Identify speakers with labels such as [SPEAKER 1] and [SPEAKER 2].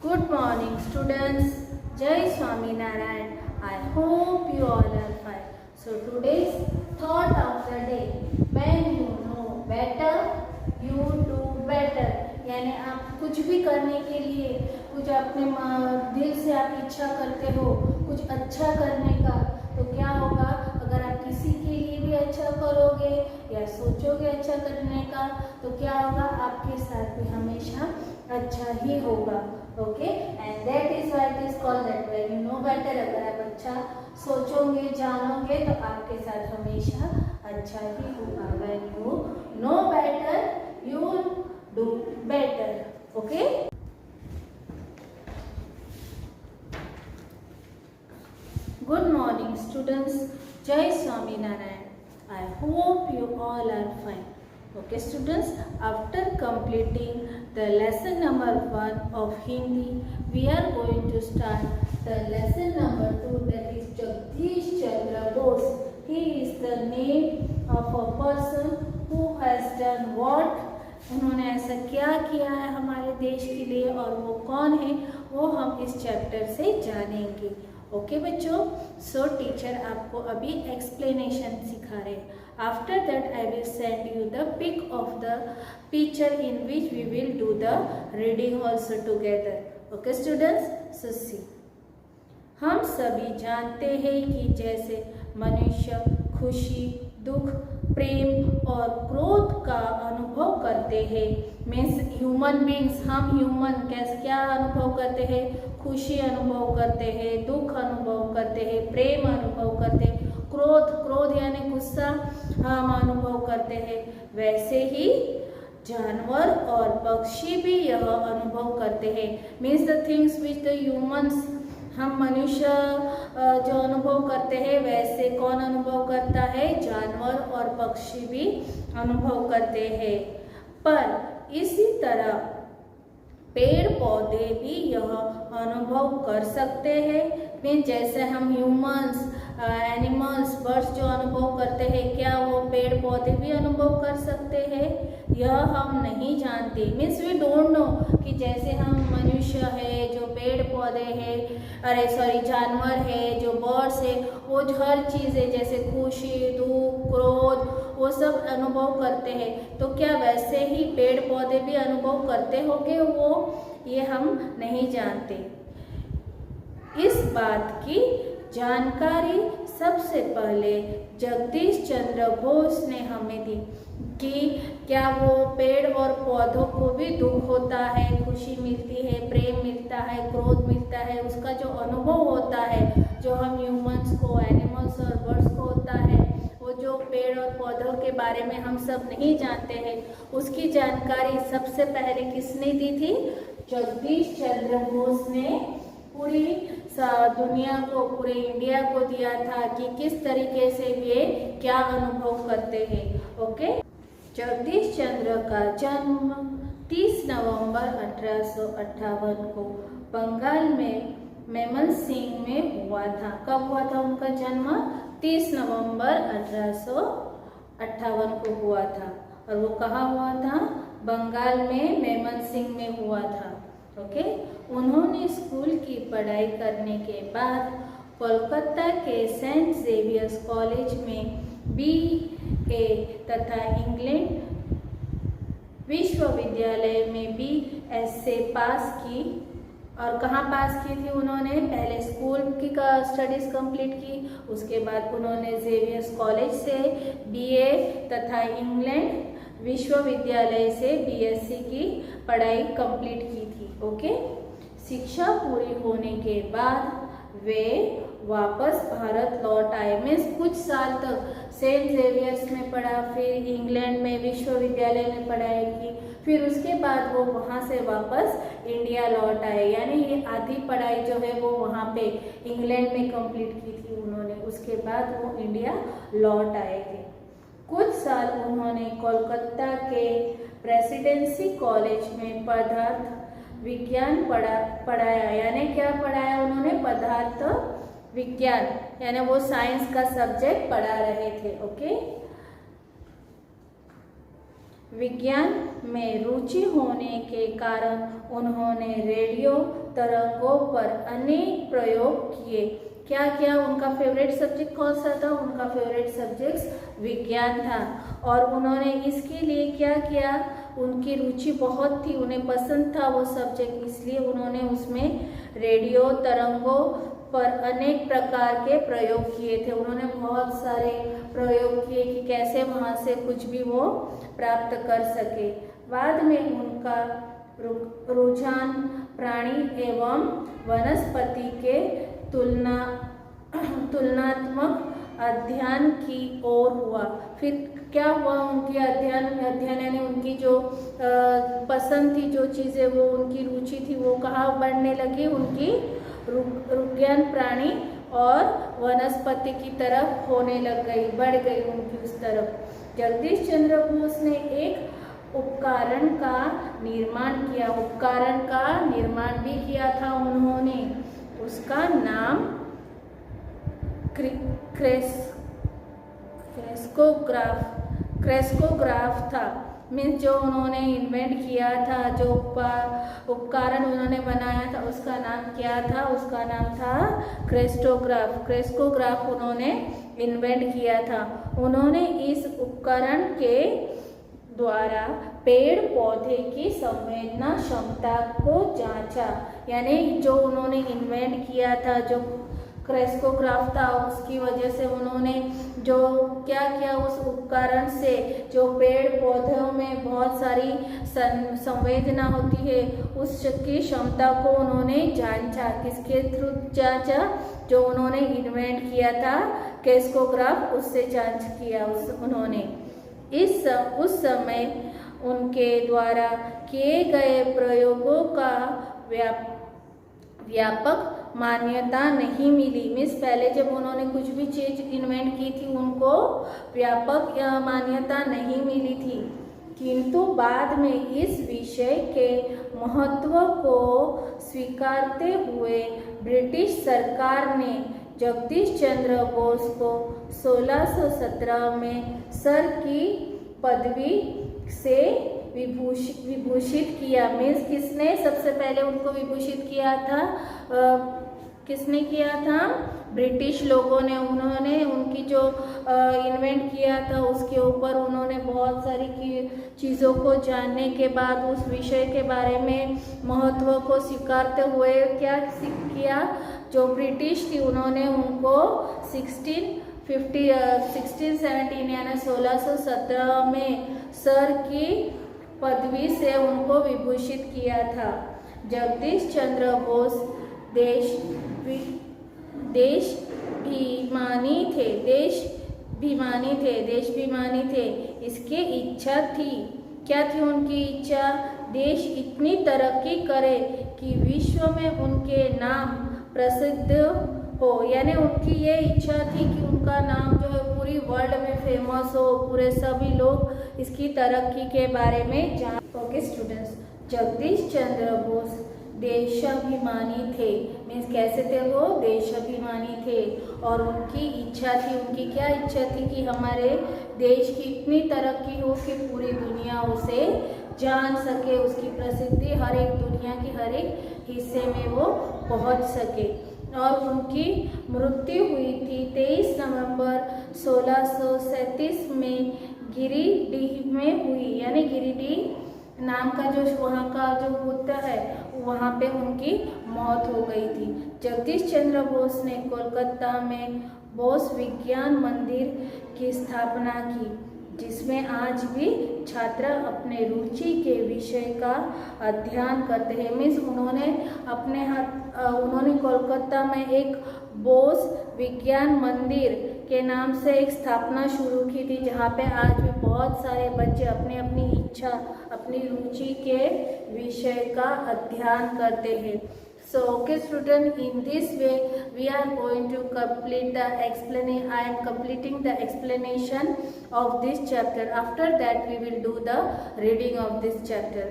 [SPEAKER 1] Good morning, students. Jai Swami Narayan. I hope you all are fine. So today's thought of the day: when you know better, you do better. यानी आप कुछ भी करने के लिए, कुछ अपने दिल से आप इच्छा करते हो कुछ अच्छा करने का, तो क्या होगा? अगर आप किसी के लिए भी अच्छा करोगे या सोचोगे अच्छा करने का, तो क्या होगा? आपके साथ भी हमेशा अच्छा ही होगा. Okay, and that is why it is called that when you know better. अगर आप अच्छा सोचोगे, जानोगे, तो आपके साथ हमेशा अच्छा ही होगा. When you know better you do better. Okay, good morning, students. Jai Swami Narayan. I hope you all are fine. Okay, students, after completing the lesson number 1 of Hindi, we are going to start the lesson number 2, that is Jagdish Chandra Bose. He is the name of a person who has done what. उन्होंने ऐसा क्या किया है हमारे देश के लिए, और वो कौन है, वो हम इस चैप्टर से जानेंगे. ओके बच्चों, सो टीचर आपको अभी एक्सप्लेनेशन सिखा रहे हैं. After that I will send you the pic of the picture in which we will do the reading also together. Okay students, so see. हम सभी जानते हैं कि जैसे मनुष्य खुशी, दुख, प्रेम और क्रोध का अनुभव करते हैं, मीन्स ह्यूमन बींग्स, हम ह्यूमन कैसे क्या अनुभव करते हैं? खुशी अनुभव करते हैं, दुख अनुभव करते हैं, प्रेम अनुभव करते हैं, क्रोध यानी गुस्सा हम अनुभव करते हैं. वैसे ही जानवर और पक्षी भी यह अनुभव करते हैं. Means the things which the humans, हम मनुष्य जो अनुभव करते हैं, वैसे कौन अनुभव करता है? जानवर और पक्षी भी अनुभव करते हैं. पर इसी तरह पेड़ पौधे भी यह अनुभव कर सकते हैं. मीन जैसे हम ह्यूमंस, एनिमल्स, बर्ड्स जो अनुभव करते हैं, क्या वो पेड़ पौधे भी अनुभव कर सकते हैं? यह हम नहीं जानते. मीन्स वी डोंट नो कि जैसे हम मनुष्य है, जो पेड़ पौधे है, जानवर है, जो बर्ड्स है, वो जो हर चीज़ है जैसे खुशी, दुख, क्रोध, वो सब अनुभव करते हैं. तो क्या वैसे ही पेड़ पौधे भी अनुभव करते होंगे? वो ये हम नहीं जानते. इस बात की जानकारी सबसे पहले जगदीश चंद्र बोस ने हमें दी कि क्या वो पेड़ और पौधों को भी दुख होता है, खुशी मिलती है, प्रेम मिलता है, क्रोध मिलता है, उसका जो अनुभव होता है, जो हम ह्यूमंस को, एनिमल्स और बर्ड्स को होता है, वो जो पेड़ और पौधों के बारे में हम सब नहीं जानते हैं, उसकी जानकारी सबसे पहले किसने दी थी? जगदीश चंद्र बोस ने पूरी दुनिया को, पूरे इंडिया को दिया था कि किस तरीके से ये क्या अनुभव करते हैं. ओके, जगदीश चंद्र का जन्म 30 नवंबर 1858 को बंगाल में मेमनसिंह में हुआ था. कब हुआ था उनका जन्म? 30 नवंबर 1858 को हुआ था. और वो कहाँ हुआ था? बंगाल में मेमनसिंह में हुआ था. ओके, उन्होंने स्कूल की पढ़ाई करने के बाद कोलकाता के सेंट जेवियर्स कॉलेज में BA तथा इंग्लैंड विश्वविद्यालय में BSc पास की. और कहाँ पास की थी उन्होंने? पहले स्कूल की स्टडीज़ कंप्लीट की, उसके बाद उन्होंने जेवियर्स कॉलेज से BA तथा इंग्लैंड विश्वविद्यालय से BSc की पढ़ाई कंप्लीट की थी. ओके, शिक्षा पूरी होने के बाद वे वापस भारत लौट आए. मीन्स कुछ साल तक सेंट जेवियर्स में पढ़ा, फिर इंग्लैंड में विश्वविद्यालय में पढ़ाई की, फिर उसके बाद वो वहाँ से वापस इंडिया लौट आए. यानी ये आधी पढ़ाई जो है वो वहाँ पे इंग्लैंड में कंप्लीट की थी उन्होंने, उसके बाद वो इंडिया लौट आए थे. कुछ साल उन्होंने कोलकाता के प्रेसिडेंसी कॉलेज में पदार्थ विज्ञान पढ़ाया. यानी क्या पढ़ाया उन्होंने? पदार्थ विज्ञान, यानी वो साइंस का सब्जेक्ट पढ़ा रहे थे. ओके, विज्ञान में रुचि होने के कारण उन्होंने रेडियो तरंगों पर अनेक प्रयोग किए। क्या किया? उनका फेवरेट सब्जेक्ट कौन सा था? उनका फेवरेट सब्जेक्ट विज्ञान था। और उन्होंने इसके लिए क्या किया? उनकी रुचि बहुत थी, उन्हें पसंद था वो सब्जेक्ट, इसलिए उन्होंने उसमें रेडियो तरंगों पर अनेक प्रकार के प्रयोग किए थे। उन्होंने बहुत सारे प्रयोग किए कि कैसे वहाँ से कुछ भी वो प्राप्त कर सके। बाद में उनका रुझान प्राणी एवं वनस्पति के तुलनात्मक अध्ययन की ओर हुआ। फिर क्या हुआ? उनकी अध्ययन यानी उनकी जो पसंद थी, जो चीज़ें वो उनकी रुचि थी, वो कहाँ बढ़ने लगी? उनकी विज्ञान प्राणी और वनस्पति की तरफ होने लग गई, बढ़ गई उनकी उस तरफ। जगदीश चंद्र बोस ने एक उपकरण का निर्माण किया। उपकरण का निर्माण भी किया था उन्होंने। उसका नाम क्रेस्कोग्राफ था। मीन्स जो उन्होंने इन्वेंट किया था, जो उपकरण उन्होंने बनाया था, उसका नाम क्या था? उसका नाम था क्रेस्कोग्राफ उन्होंने इन्वेंट किया था। उन्होंने इस उपकरण के द्वारा पेड़ पौधे की संवेदना क्षमता को जांचा। यानी जो उन्होंने इन्वेंट किया था, जो क्रेस्कोग्राफ था, उसकी वजह से उन्होंने जो क्या किया, उस उपकरण से जो पेड़ पौधों में बहुत सारी संवेदना होती है, उसकी क्षमता को उन्होंने जांचा। किसके थ्रू जांचा? जो उन्होंने इन्वेंट किया था क्रेस्कोग्राफ, उससे जांच किया उन्होंने। उस समय उनके द्वारा किए गए प्रयोगों का व्यापक मान्यता नहीं मिली। मीन्स पहले जब उन्होंने कुछ भी चीज इन्वेंट की थी, उनको व्यापक मान्यता नहीं मिली थी। किंतु बाद में इस विषय के महत्व को स्वीकारते हुए ब्रिटिश सरकार ने जगदीश चंद्र बोस को 1617 में सर की पदवी से विभूषित किया। मीन्स किसने सबसे पहले उनको विभूषित किया था? किसने किया था? ब्रिटिश लोगों ने। उन्होंने उनकी जो इन्वेंट किया था उसके ऊपर उन्होंने बहुत सारी चीज़ों को जानने के बाद उस विषय के बारे में महत्व को स्वीकारते हुए क्या किया? जो ब्रिटिश थी उन्होंने उनको 1617 यानी 1617 में सर की पदवी से उनको विभूषित किया था। जगदीश चंद्र बोस देशाभिमानी थे। इसकी इच्छा थी, क्या थी उनकी इच्छा? देश इतनी तरक्की करे कि विश्व में उनके नाम प्रसिद्ध हो। यानी उनकी ये इच्छा थी कि उनका नाम जो है पूरी वर्ल्ड में फेमस हो, पूरे सभी लोग इसकी तरक्की के बारे में जान। ओके स्टूडेंट्स, जगदीश चंद्र बोस देशाभिमानी थे। मीन्स कैसे थे वो? देशाभिमानी थे। और उनकी इच्छा थी, उनकी क्या इच्छा थी? कि हमारे देश की इतनी तरक्की हो कि पूरी दुनिया उसे जान सके, उसकी प्रसिद्धि हर एक दुनिया की हर एक हिस्से में वो पहुंच सके। और उनकी मृत्यु हुई थी 23 नवंबर 1637 में गिरिडीह में हुई। यानी गिरिडीह नाम का जो वहाँ का जो होता है, वहाँ पे उनकी मौत हो गई थी। जगदीश चंद्र बोस ने कोलकाता में बोस विज्ञान मंदिर की स्थापना की, जिसमें आज भी छात्र अपने रुचि के विषय का अध्ययन करते हैं। मीन्स उन्होंने कोलकाता में एक बोस विज्ञान मंदिर के नाम से एक स्थापना शुरू की थी, जहाँ पे आज भी बहुत सारे बच्चे अपनी अपनी इच्छा, अपनी रुचि के विषय का अध्ययन करते हैं। So okay student, in this way we are going to complete the explanation. I am completing the explanation of this chapter. After that we will do the reading of this chapter.